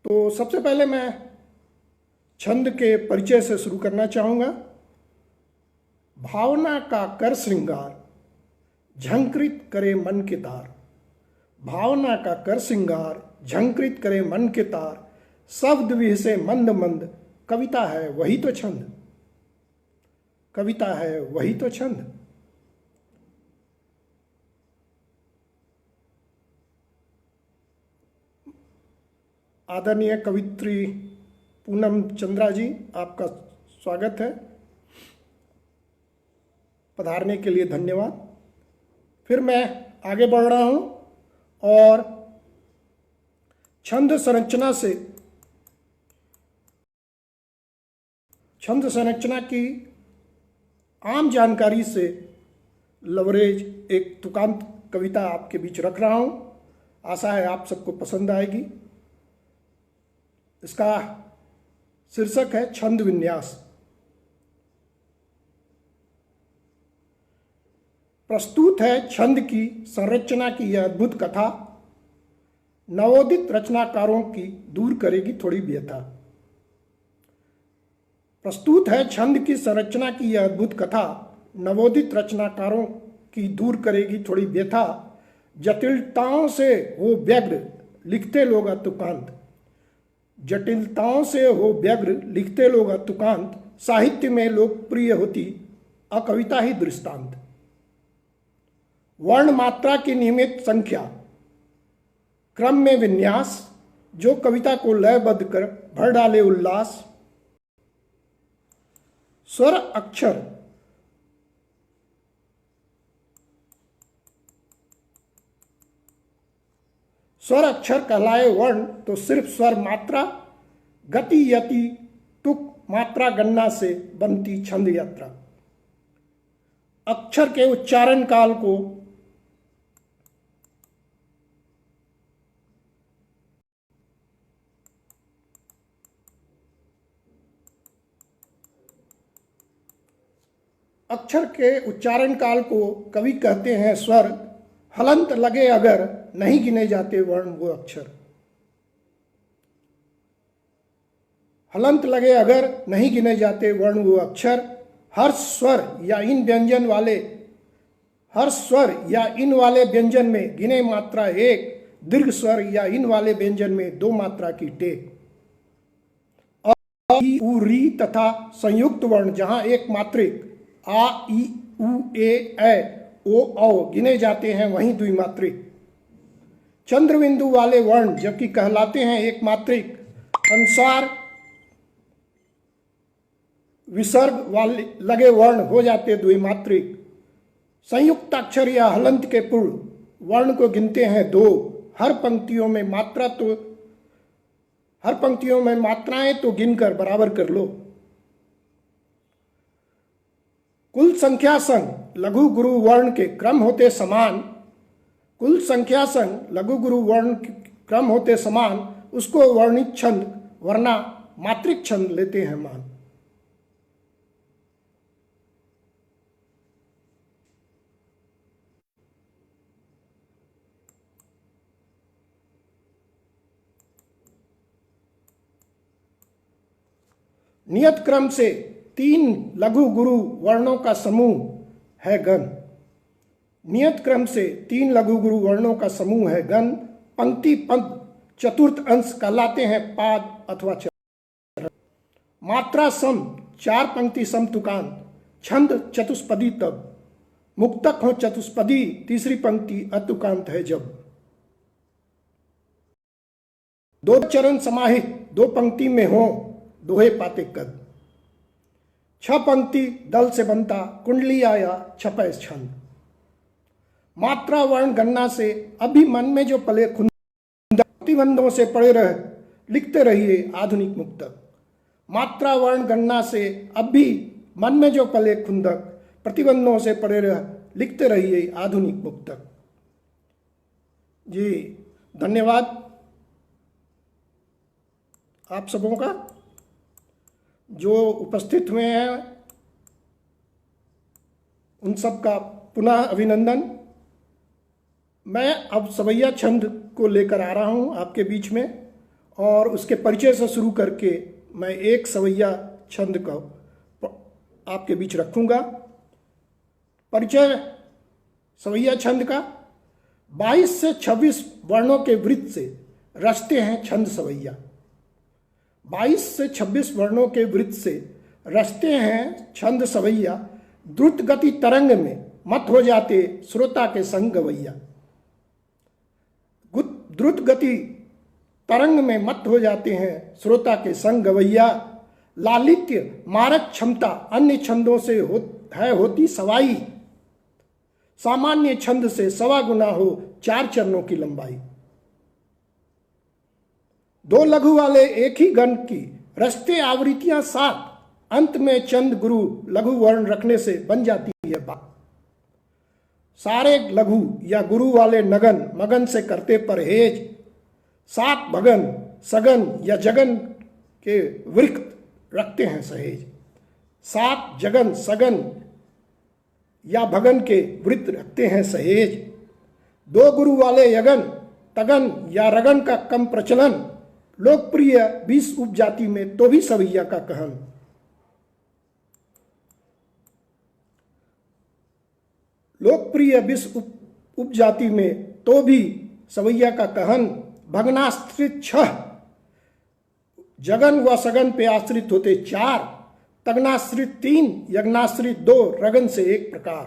तो सबसे पहले मैं छंद के परिचय से शुरू करना चाहूँगा। भावना का कर श्रृंगार, झंकृत करे मन के तार। भावना का कर श्रृंगार, झंकृत करे मन के तार। शब्द विहसे मंद मंद, कविता है वही तो छंद। कविता है वही तो छंद। आदरणीय कवित्री पूनम चंद्रा जी, आपका स्वागत है। पधारने के लिए धन्यवाद। फिर मैं आगे बढ़ रहा हूँ और छंद संरचना की आम जानकारी से लवरेज एक तुकांत कविता आपके बीच रख रहा हूँ। आशा है आप सबको पसंद आएगी। इसका शीर्षक है छंद विन्यास। प्रस्तुत है छंद की संरचना की यह अद्भुत कथा। नवोदित रचनाकारों की दूर करेगी थोड़ी व्यथा। प्रस्तुत है छंद की संरचना की यह अद्भुत कथा। नवोदित रचनाकारों की दूर करेगी थोड़ी व्यथा। जटिलताओं से हो व्यग्र, लिखते लोग अतुकांत। जटिलताओं से हो व्यग्र, लिखते लोग अतुकांत। साहित्य में लोकप्रिय होती अकविता ही दृष्टांत। वर्ण मात्रा की नियमित संख्या, क्रम में विन्यास, जो कविता को लयबद्ध कर भर डाले उल्लास। स्वर अक्षर, स्वर अक्षर कहलाए वर्ण तो सिर्फ स्वर मात्रा। गति यति तुक मात्रा गणना से बनती छंद यात्रा। अक्षर के उच्चारण काल को कवि कहते हैं स्वर। हलंत लगे अगर नहीं गिने जाते वर्ण वो अक्षर। हलंत लगे अगर नहीं गिने जाते वर्ण वो अक्षर। हर स्वर या इन वाले व्यंजन में गिने मात्रा एक। दीर्घ स्वर या इन वाले व्यंजन में दो मात्रा की टेक। अ ई उ री तथा संयुक्त वर्ण जहां एक मात्रिक आ ई उ ए ओ औ गिने जाते हैं वहीं द्विमात्रिक। चंद्रबिंदु वाले वर्ण जबकि कहलाते हैं एक मात्रिक। अनुसार विसर्ग वाले लगे वर्ण हो जाते द्विमात्रिक। संयुक्त अक्षर या हलंत के पूर्व वर्ण को गिनते हैं दो। हर पंक्तियों में मात्राएं तो गिनकर बराबर कर लो। कुल संख्या संग लघु गुरु वर्ण के क्रम होते समान। कुल संख्या संग लघु गुरु वर्ण के क्रम होते समान। उसको वर्णित छंद वरना मात्रिक छंद लेते हैं मान। नियत क्रम से तीन लघु गुरु वर्णों का समूह है गण। नियत क्रम से तीन लघु गुरु वर्णों का समूह है गण। पंक्ति पद चतुर्थ अंश कहलाते हैं पाद अथवा चरण। मात्रा सम चार पंक्ति सम तुकांत। छंद चतुष्पदी तब मुक्तक हो चतुष्पदी। तीसरी पंक्ति अतुकांत है जब। दो चरण समाहित दो पंक्ति में हो दोहे पाते कद। छह पंक्ति दल से बनता कुंडली आया छपै छंद। मात्रा वर्ण गणना से अभी मन में जो पले खुंदक। प्रतिबंधों से पड़े रह लिखते रहिए आधुनिक मुक्तक। मात्रा वर्ण गणना से अभी मन में जो पले खुंदक। प्रतिबंधों से पड़े रह लिखते रहिए आधुनिक मुक्तक। जी धन्यवाद आप सबों का जो उपस्थित हुए हैं, उन सब का पुनः अभिनंदन। मैं अब सवैया छंद को लेकर आ रहा हूं आपके बीच में और उसके परिचय से शुरू करके मैं एक सवैया छंद को आपके बीच रखूंगा। परिचय सवैया छंद का। 22 से 26 वर्णों के वृत्त से रचते हैं छंद सवैया। 22 से 26 वर्णों के वृत्त से रचते हैं छंद सवैया। द्रुत गति तरंग में मत हो जाते श्रोता के संग गवैया। द्रुत गति तरंग में मत हो जाते हैं श्रोता के संग गवैया। लालित्य मारक क्षमता अन्य छंदों से होती सवाई। सामान्य छंद से 1.25 गुना हो 4 चरणों की लंबाई। 2 लघु वाले एक ही गण की रचते आवृत्तियां 7। अंत में चंद गुरु लघु वर्ण रखने से बन जाती है बात। सारे लघु या गुरु वाले नगन मगन से करते परहेज। 7 भगन सगन या जगन के वृक्क रखते हैं सहेज। 7 जगन सगन या भगन के वृत्त रखते हैं सहेज। 2 गुरु वाले यगन तगन या रगन का कम प्रचलन। लोकप्रिय 20 उपजाति में तो भी सवैया का कहन। लोकप्रिय 20 उपजाति में तो भी सवैया का कहन। भगनाश्रित 6 जगन व सगन पे आश्रित होते 4। तगनाश्रित 3 यज्ञाश्रित 2 रगन से 1 प्रकार।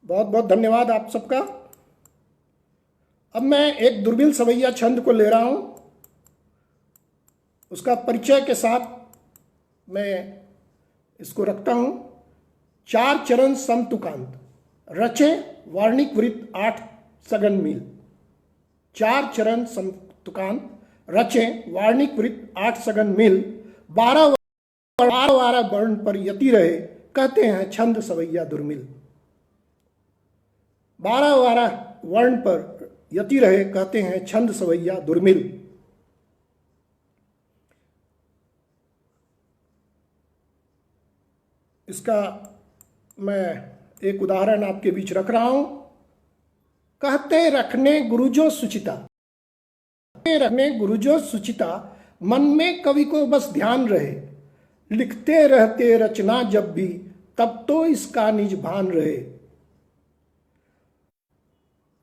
बहुत बहुत धन्यवाद आप सबका। अब मैं एक दुर्मिल सवैया छंद को ले रहा हूं। उसका परिचय के साथ मैं इसको रखता हूं। 4 चरण समतुकांत रचे वार्णिक वृत्त 8 सगन मील। 4 चरण समतुकांत रचे वार्णिक वृत्त 8 सगन मील। 12 वर्ण पर यति रहे कहते हैं छंद सवैया दुर्मिल। 12 वर्ण पर यति रहे कहते हैं छंद सवैया दुर्मिल। इसका मैं एक उदाहरण आपके बीच रख रहा हूं। कहते रखने गुरुजो सुचिता। कहते रखने गुरुजो सुचिता मन में कवि को बस ध्यान रहे। लिखते रहते रचना जब भी तब तो इसका निज भान रहे।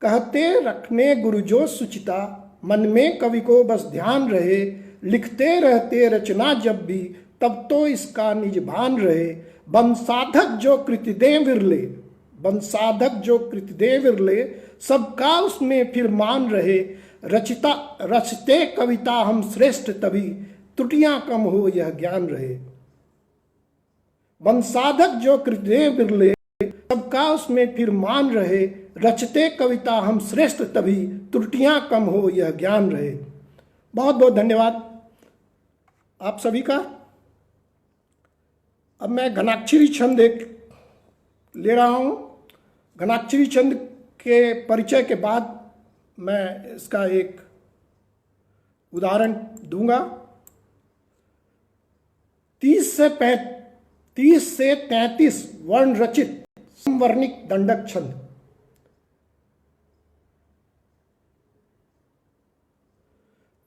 कहते रखने गुरुजो सुचिता मन में कवि को बस ध्यान रहे। लिखते रहते रचना जब भी तब तो इसका निज भान रहे। बंसाधक जो कृति दे विरले। बंसाधक जो कृति दे विरले सबका उसमें फिर मान रहे। रचते कविता हम श्रेष्ठ तभी त्रुटियां कम हो यह ज्ञान रहे। बंसाधक जो कृति दे विरले सबका उसमें फिर मान रहे। रचते कविता हम श्रेष्ठ तभी त्रुटियां कम हो यह ज्ञान रहे। बहुत बहुत धन्यवाद आप सभी का। अब मैं घनाक्षरी छंद एक ले रहा हूं। घनाक्षरी छंद के परिचय के बाद मैं इसका एक उदाहरण दूंगा। 30 से 33 वर्ण रचित समवर्णिक दंडक छंद।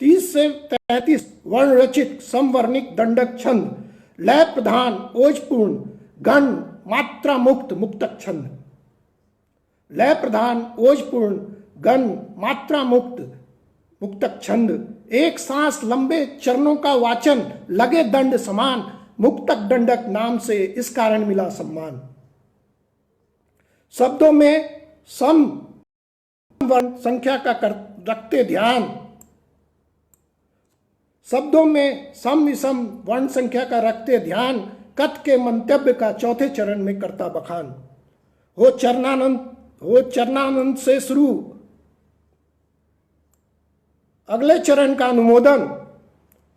30 से 33 वर्ण रचित समवर्णिक दंडक छंद। लय प्रधान ओजपूर्ण गण मात्रा मुक्त मुक्तक छंद। लय प्रधान ओजपूर्ण गण मात्रा मुक्त मुक्तक छंद। एक सांस लंबे चरणों का वाचन लगे दंड समान। मुक्तक दंडक नाम से इस कारण मिला सम्मान। शब्दों में सम वर्ण संख्या का रखते ध्यान। शब्दों में सम विषम वर्ण संख्या का रखते ध्यान। कथ के मंतव्य का चौथे चरण में करता बखान। हो चरणानंद से शुरू अगले चरण का अनुमोदन।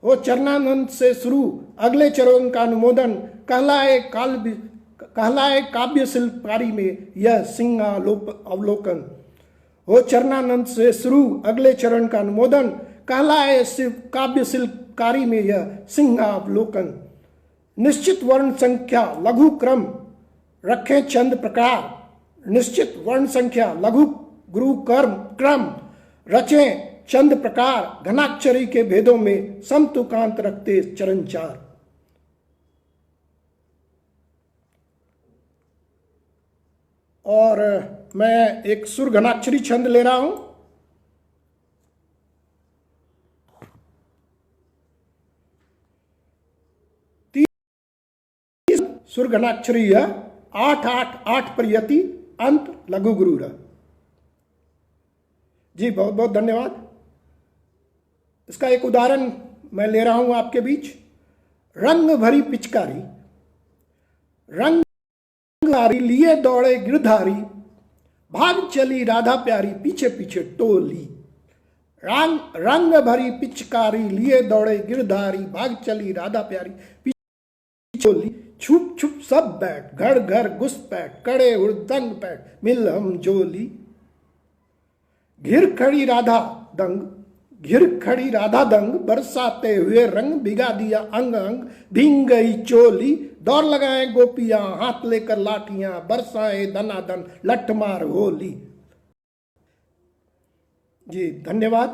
हो चरणानंद से शुरू अगले चरण का अनुमोदन। कहलाए काव्य शिल्पकारी में यह सिंहावलोकन। हो चरणानंद से शुरू अगले चरण का अनुमोदन। कहलाए काव्य शिल्पकारी में यह सिंहावलोकन। निश्चित वर्ण संख्या लघु क्रम रखें छंद प्रकार। निश्चित वर्ण संख्या, लघु गुरु कर्म क्रम, रचें चंद प्रकार, घनाक्षरी के भेदों में समतुकांत रखते चरण चार। और मैं एक सुर घनाक्षरी छंद ले रहा हूं। सुर घनाक्षरी है 8-8-8 पर यति, अंत लघु गुरु र। जी बहुत बहुत धन्यवाद। इसका एक उदाहरण मैं ले रहा हूं आपके बीच। रंग भरी पिचकारी, रंग लिए दौड़े गिरधारी, भाग चली राधा प्यारी पीछे पीछे टोली। रंग भरी पिचकारी लिए दौड़े गिरधारी, भाग चली राधा प्यारी पीछे टोली। छुप छुप सब बैठ, घर घर घुसपैठ, कड़े हुड़दंग पैठ, मिल हम जोली। घिर खड़ी राधा दंग, घिर खड़ी राधा दंग, बरसाते हुए रंग, भिगा दिया अंग अंग, भींग गई चोली। दौड़ लगाए गोपियां, हाथ लेकर लाठियां, बरसाए दनादन, लठमार होली। जी धन्यवाद।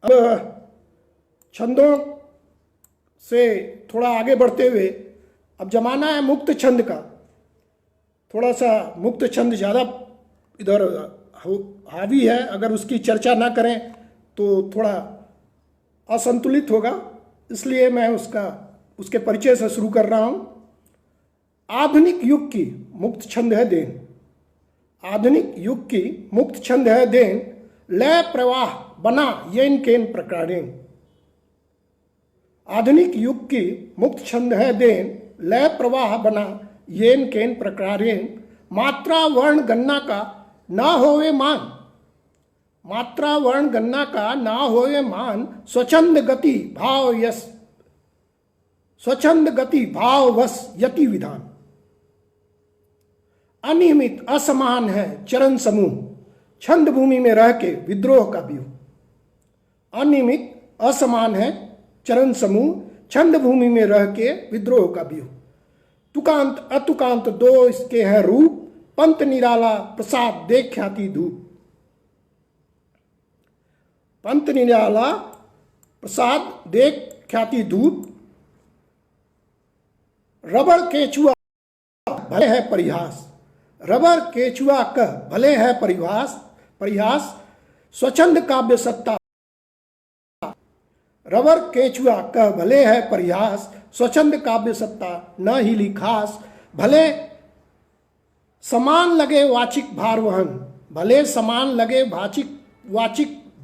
अब छंदों से थोड़ा आगे बढ़ते हुए अब जमाना है मुक्त छंद का। थोड़ा सा मुक्त छंद ज़्यादा इधर हावी है, अगर उसकी चर्चा ना करें तो थोड़ा असंतुलित होगा, इसलिए मैं उसके परिचय से शुरू कर रहा हूँ। आधुनिक युग की मुक्त छंद है देन, आधुनिक युग की मुक्त छंद है देन, लय प्रवाह बना येन केन प्रकारेण। आधुनिक युग की मुक्त छंद है देन, लय प्रवाह बना येन केन प्रकारेण। मात्रा वर्ण गणना का ना होवे मान, मात्रा वर्ण गणना का ना होवे मान, स्वच्छंद गति भाव यस, स्वच्छंद गति भाव वश यति विधान। अनियमित असमान है चरण समूह, छंद भूमि में रह के विद्रोह का व्यूह। अनियमित असमान है चरण समूह, छंद भूमि में रह के विद्रोह का व्यूह। तुकांत अतुकांत दो इसके हैं रूप, पंत निराला प्रसाद दे ख्याति धूप। पंत निराला प्रसाद दे ख्याति धूप। रबड़ केचुआ भले है परिहास, रबड़ केचुआ का भले है परिहास, स्वच्छंद काव्य सत्ता। रबर केचुआ का भले है परिहास, स्वच्छंद काव्य सत्ता न ही लिखास। भले समान लगे वाचिक भार वहन, भले समान लगे वाचिक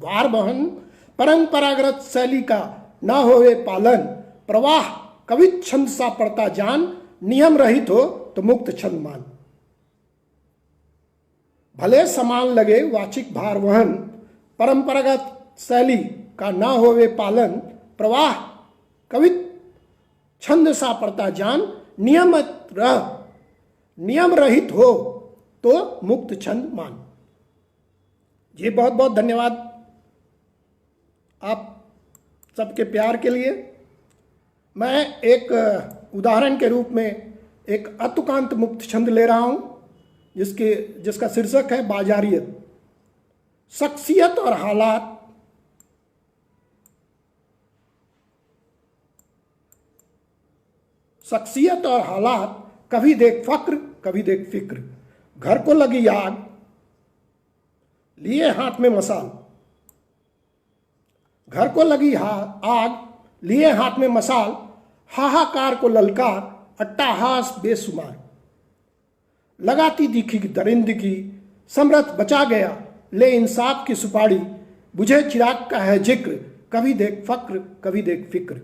भार वहन। परंपरागत शैली का न होवे पालन, प्रवाह कवित छंद सा पड़ता जान। नियम रहित हो तो मुक्त छंद मान। भले समान लगे वाचिक भार वहन, परंपरागत शैली का ना होवे पालन, प्रवाह कवित छंद सा पड़ता जान। नियम रहित हो तो मुक्त छंद मान। जी बहुत बहुत धन्यवाद आप सबके प्यार के लिए। मैं एक उदाहरण के रूप में एक अतुकांत मुक्त छंद ले रहा हूं, जिसका शीर्षक है बाजारियत। शख्सियत और हालात, शख्सियत और हालात, कभी देख फक्र कभी देख फिक्र। घर को लगी आग, लिए हाथ में मसाल, घर को लगी आग, लिए हाथ में मसाल। हाहाकार को ललकार, अट्टाहास बेसुमार। लगाती दिखी दरिंदगी, समरथ बचा गया ले इंसाफ की सुपाड़ी। बुझे चिराग का है जिक्र, कभी देख फक्र कभी देख फिक्र।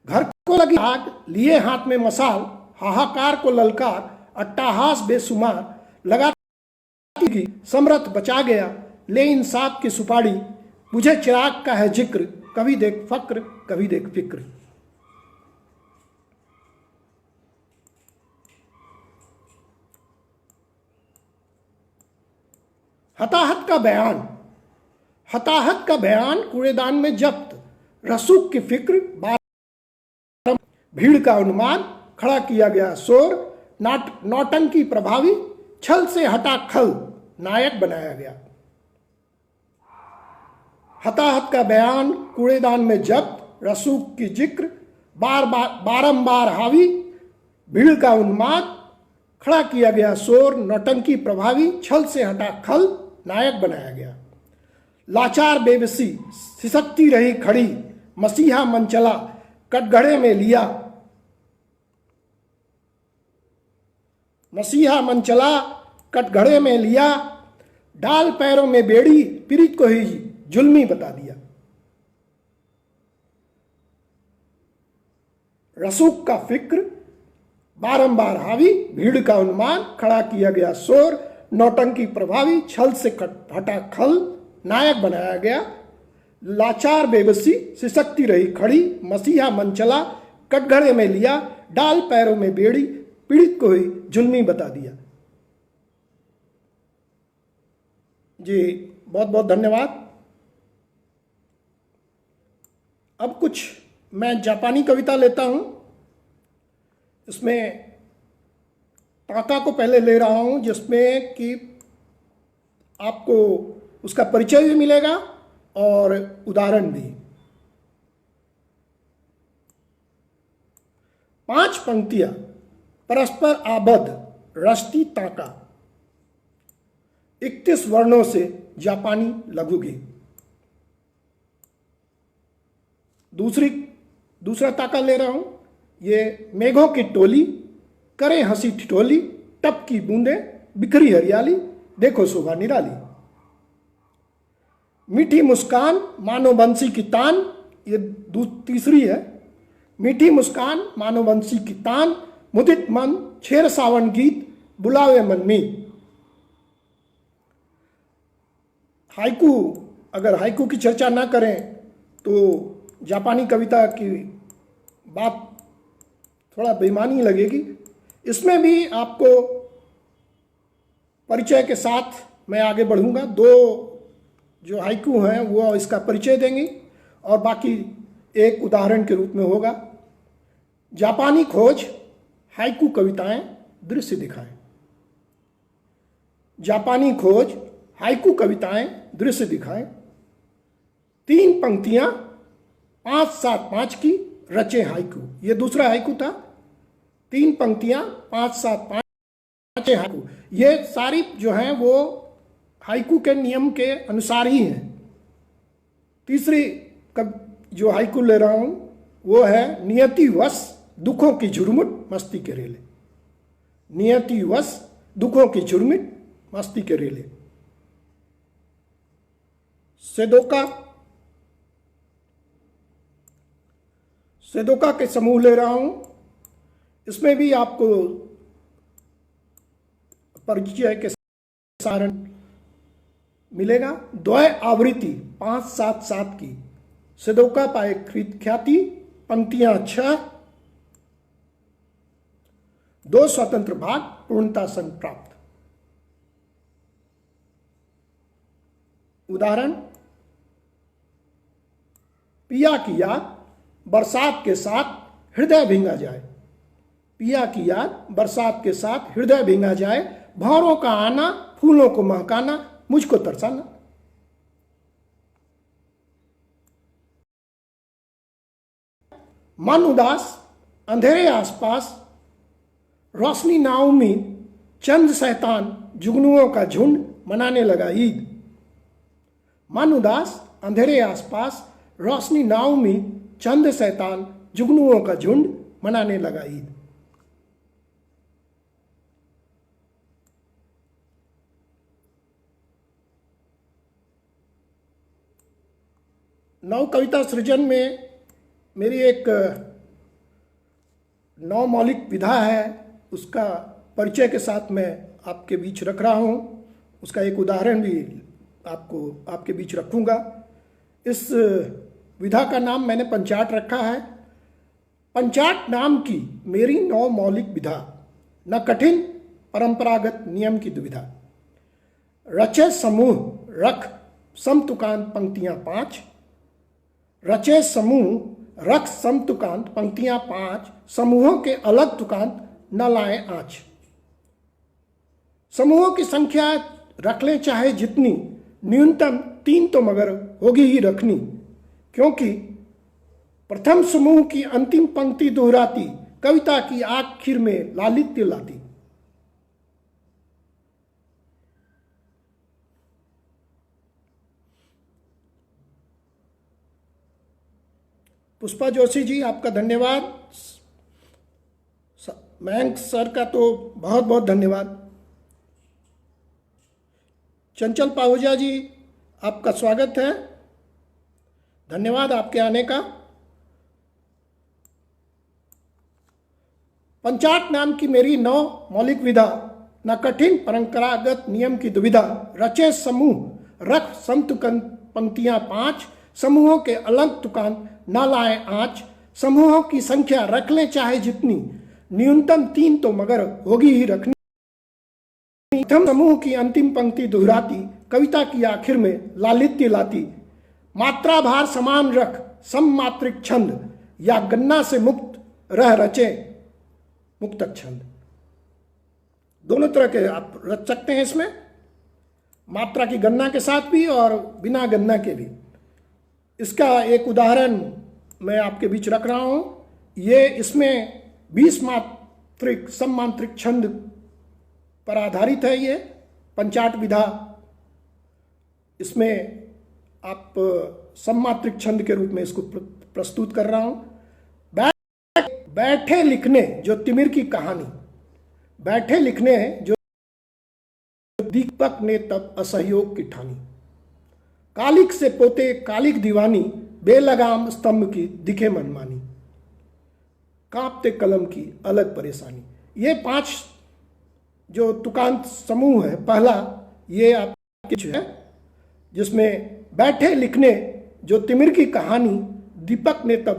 घर को लगी आग, लिए हाथ में मसाल। हाहाकार को ललकार, अट्टाहास बेसुमार। लगाती की समरथ बचा गया ले इंसाफ की सुपाड़ी। बुझे चिराग का है जिक्र, कभी देख फक्र कभी देख फिक्र। हताहत का बयान, हताहत का बयान कूड़ेदान में जब्त। रसूख की फिक्र भीड़ का उन्माद, खड़ा किया गया शोर, नौटंकी प्रभावी, छल से हटा खल, नायक बनाया गया। हताहत का बयान, कूड़ेदान में जब्त, रसूख की जिक्र, बारंबार हावी, भीड़ का उन्माद, खड़ा किया गया शोर, नौटंकी प्रभावी, छल से हटा खल, नायक बनाया गया। लाचार बेबसी, सिसकती रही खड़ी, मसीहा मन चला, कटघरे में लिया। मसीहा मन चला, कटघरे में लिया, डाल पैरों में बेड़ी, पीड़ित को ही जुल्मी बता दिया। रसूख का फिक्र, बारंबार हावी, भीड़ का उन्माद, खड़ा किया गया शोर, नौटंकी प्रभावी, छल से हटा खल, नायक बनाया गया। लाचार बेबसी, सिसकती रही खड़ी, मसीहा मन चला, कटघरे में लिया, डाल पैरों में बेड़ी, पीड़ित को ही जुल्मी बता दिया। जी बहुत बहुत धन्यवाद। अब कुछ मैं जापानी कविता लेता हूं। इसमें टाका को पहले ले रहा हूं, जिसमें कि आपको उसका परिचय भी मिलेगा और उदाहरण भी। 5 पंक्तियां परस्पर आबद्ध रष्टी टाका, 31 वर्णों से जापानी लघु गीत। दूसरा ताका ले रहा हूं। ये मेघों की टोली, करे हंसी ठिठोली, टप की बूंदे, बिखरी हरियाली, देखो शोभा निराली। मीठी मुस्कान, मानो बंसी की तान, ये तीसरी है। मीठी मुस्कान, मानो बंसी की तान, मुदित मन, छेर सावन गीत, बुलावे मन में। हाइकू, अगर हाइकू की चर्चा ना करें तो जापानी कविता की बात थोड़ा बेईमानी लगेगी। इसमें भी आपको परिचय के साथ मैं आगे बढ़ूंगा। 2 जो हाइकू हैं वो इसका परिचय देंगी और बाकी एक उदाहरण के रूप में होगा। जापानी खोज, हाइकू कविताएं दृश्य दिखाएं। जापानी खोज, हाइकू कविताएं दृश्य दिखाएं। 3 पंक्तियां 5-7-5 की, रचे हाइकू। ये दूसरा हाइकू था। 3 पंक्तियां 5-7-5 रचे हाइकू। ये सारी जो हैं वो हाइकू के नियम के अनुसार ही हैं। तीसरी जो हाइकू ले रहा हूं वो है नियति वश दुखों की झुरमुट मस्ती के रेले। नियति वश दुखों की झुरमुट मस्ती के रेले। सेदोका के समूह ले रहा हूं। इसमें भी आपको परिचय के सारण मिलेगा। द्वय आवृत्ति 5-7-7 की, सेदोका पाए ख्याति, पंक्तियां 6, 2 स्वतंत्र भाग, पूर्णता संग प्राप्त। उदाहरण, पिया की याद बरसात के साथ हृदय भींगा जाए। पिया की याद बरसात के साथ हृदय भींगा जाए, भंवरों का आना, फूलों को महकाना, मुझको तरसाना। मन उदास, अंधेरे आसपास, रोशनी नाउमी, चंद शैतान, जुगनुओं का झुंड मनाने लगा ईद। मन उदास, अंधेरे आसपास, रोशनी नाउमी, चंद शैतान, जुगनुओं का झुंड मनाने लगा ईद। नव कविता सृजन में मेरी एक नव मौलिक विधा है, उसका परिचय के साथ मैं आपके बीच रख रहा हूं। उसका एक उदाहरण भी आपके बीच रखूंगा। इस विधा का नाम मैंने पंचाट रखा है। पंचाट नाम की मेरी नौ मौलिक विधा, न कठिन परंपरागत नियम की दुविधा। रचे समूह रख समतुकान पंक्तियां 5, रचे समूह रख सम तुकांत, पंक्तियां 5, समूहों के अलग तुकांत न लाएं आँच। समूहों की संख्या रख लें चाहे जितनी, न्यूनतम 3 तो मगर होगी ही रखनी, क्योंकि प्रथम समूह की अंतिम पंक्ति दोहराती, कविता की आखिर में लालित्य लाती। पुष्पा जोशी जी, आपका धन्यवाद। मयंक सर का तो बहुत बहुत धन्यवाद। चंचल पाहुजा जी, आपका स्वागत है, धन्यवाद आपके आने का। पंचाट नाम की मेरी 9 मौलिक विधा, न कठिन परंपरागत नियम की दुविधा। रचे समूह, रख सम तुकांत, पंक्तियां 5, समूहों के अलग तुकांत न लाए आँच। समूहों की संख्या रख लें चाहे जितनी, न्यूनतम 3 तो मगर होगी ही रखनी। प्रथम समूह की अंतिम पंक्ति दोहराती, कविता की आखिर में लालित्य लाती। मात्रा भार समान रख सम मात्रिक छंद, या गन्ना से मुक्त रह रचे मुक्तक छंद। दोनों तरह के आप रच सकते हैं इसमें, मात्रा की गन्ना के साथ भी और बिना गन्ना के भी। इसका एक उदाहरण मैं आपके बीच रख रहा हूं। ये इसमें 20 मात्रिक सममात्रिक छंद पर आधारित है। ये पंचाट विधा, इसमें आप सममात्रिक छंद के रूप में इसको प्रस्तुत कर रहा हूं। बैठे लिखने जो तिमिर की कहानी, बैठे लिखने जो दीपक ने तब असहयोग की ठानी। कालिक से पोते कालिक दीवानी, बेलगाम स्तंभ की दिखे मनमानी। कांपते कलम की अलग परेशानी। ये 5 जो तुकांत समूह है, पहला ये आपके है, जिसमें बैठे लिखने जो तिमिर की कहानी, दीपक ने तब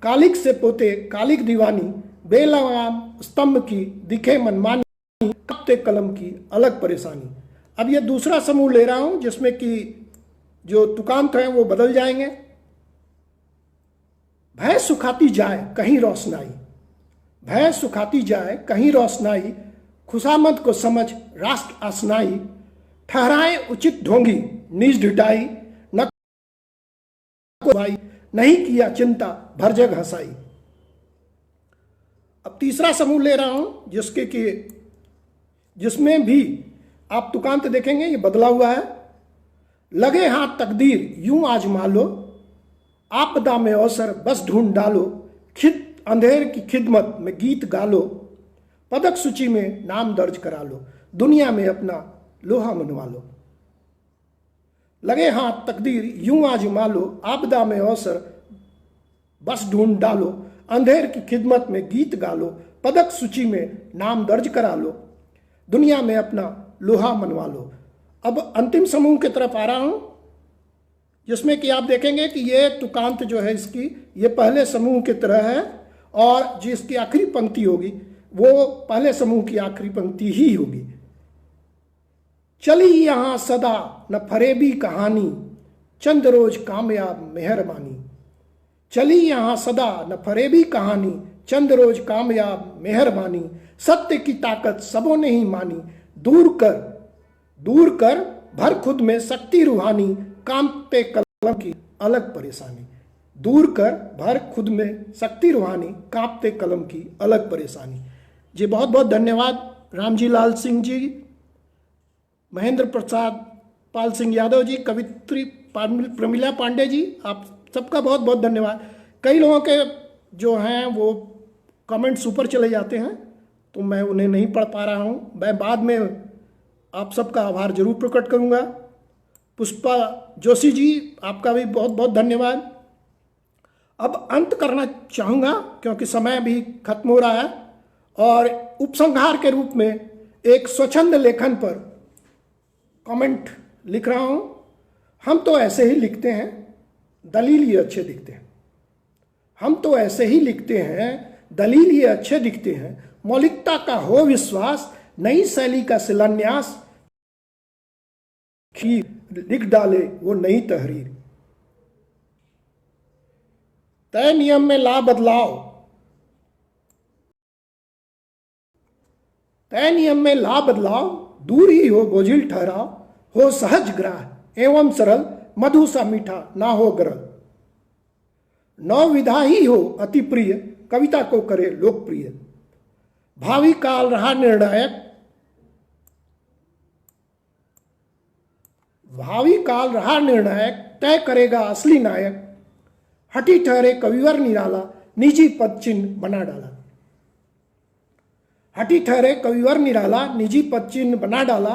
कालिक से पोते कालिक दीवानी, बेलगाम स्तंभ की दिखे मनमानी, कांपते कलम की अलग परेशानी। अब ये दूसरा समूह ले रहा हूं, जिसमें कि जो तुकांत हैं वो बदल जाएंगे। भय सुखाती जाए कहीं रोशनाई, भय सुखाती जाए कहीं रोशनाई। खुशामद को समझ राष्ट्र आसनाई, ठहराए उचित ढोंगी निज ढिठाई। न भाई नहीं किया चिंता भर जग हंसाई। अब तीसरा समूह ले रहा हूं, जिसमें भी आप तुकांत देखेंगे ये बदला हुआ है। लगे हाथ तकदीर यूं आजमा लो, आपदा में अवसर बस ढूंढ डालो। अंधेर की खिदमत में गीत गा लो, पदक सूची में नाम दर्ज करा लो। दुनिया में अपना लोहा मनवा लो। लगे हाथ तकदीर यूं आजमा लो, आपदा में अवसर बस ढूंढ डालो। अंधेर की खिदमत में गीत गा लो, पदक सूची में नाम दर्ज करा लो। दुनिया में अपना लोहा मनवा लो। अब अंतिम समूह की तरफ आ रहा हूं, जिसमें कि आप देखेंगे कि ये तुकांत जो है इसकी, ये पहले समूह की तरह है, और जिसकी आखिरी पंक्ति होगी वो पहले समूह की आखिरी पंक्ति ही होगी। चली यहां सदा न फरेबी कहानी, चंद रोज कामयाब मेहरबानी। चली यहां सदा न फरेबी कहानी, चंद रोज कामयाब मेहरबानी। सत्य की ताकत सबों ने ही मानी, दूर कर भर खुद में शक्ति रूहानी। कांपते कलम की अलग परेशानी। दूर कर भर खुद में शक्ति रूहानी, कांपते कलम की अलग परेशानी। जी बहुत बहुत धन्यवाद। रामजी लाल सिंह जी, महेंद्र प्रसाद पाल सिंह यादव जी, कवित्री प्रमिला पांडे जी, आप सबका बहुत बहुत धन्यवाद। कई लोगों के जो हैं वो कमेंट्स ऊपर चले जाते हैं, तो मैं उन्हें नहीं पढ़ पा रहा हूँ। मैं बाद में आप सबका आभार जरूर प्रकट करूँगा। पुष्पा जोशी जी, आपका भी बहुत बहुत धन्यवाद। अब अंत करना चाहूँगा क्योंकि समय भी खत्म हो रहा है, और उपसंहार के रूप में एक स्वच्छंद लेखन पर कमेंट लिख रहा हूँ। हम तो ऐसे ही लिखते हैं, दलील ये अच्छे दिखते हैं। हम तो ऐसे ही लिखते हैं, दलील ये अच्छे दिखते हैं। मौलिकता का हो विश्वास, नई शैली का शिलान्यास, लिख डाले वो नई तहरीर। तय नियम में ला बदलाव, तय नियम में ला बदलाव, दूर ही हो बोझिल ठहराव, हो सहज ग्राह एवं सरल, मधु सा मीठा ना हो गरल। नौ विधा ही हो अति प्रिय, कविता को करे लोकप्रिय। भावी काल रहा निर्णायक, भावी काल रहा निर्णायक, तय करेगा असली नायक। हठी ठहरे कविवर निराला, निजी पद चिन्ह बना डाला। हठी ठहरे कविवर निराला, निजी पद चिन्ह बना डाला।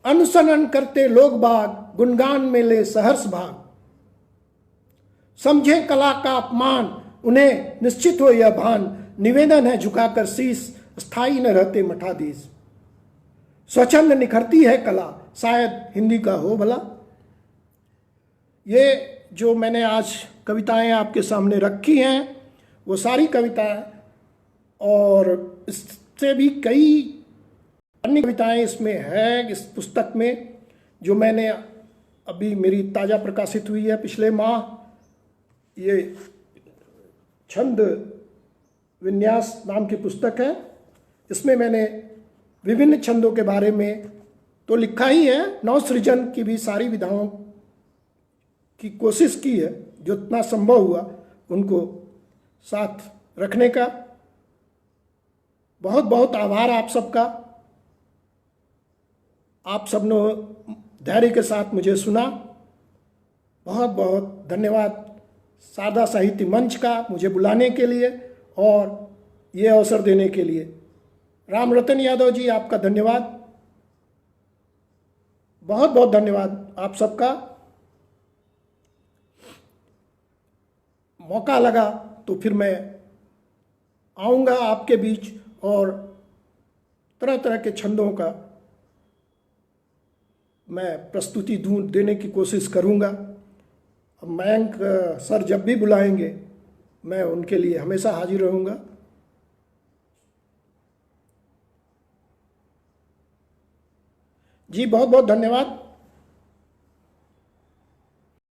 अनुसरण करते लोग बाग, गुणगान में ले सहर्ष भाग। समझे कला का अपमान, उन्हें निश्चित हो यह भान। निवेदन है झुकाकर शीश, स्थायी न रहते मठाधीश। स्वच्छंद निखरती है कला, शायद हिंदी का हो भला। ये जो मैंने आज कविताएं आपके सामने रखी हैं वो सारी कविताएं, और इससे भी कई अन्य कविताएं इसमें है इस पुस्तक में, जो मैंने अभी मेरी ताज़ा प्रकाशित हुई है पिछले माह। ये छंद विन्यास नाम की पुस्तक है। इसमें मैंने विभिन्न छंदों के बारे में तो लिखा ही है, नव सृजन की भी सारी विधाओं की कोशिश की है, जो इतना संभव हुआ उनको साथ रखने का। बहुत बहुत आभार आप सबका। आप सब ने धैर्य के साथ मुझे सुना। बहुत बहुत धन्यवाद सारदा साहित्य मंच का मुझे बुलाने के लिए और ये अवसर देने के लिए। राम रतन यादव जी, आपका धन्यवाद, बहुत बहुत धन्यवाद आप सबका। मौका लगा तो फिर मैं आऊँगा आपके बीच और तरह तरह के छंदों का मैं प्रस्तुति देने की कोशिश करूँगा। मयंक सर जब भी बुलाएंगे मैं उनके लिए हमेशा हाजिर रहूँगा। जी बहुत बहुत धन्यवाद।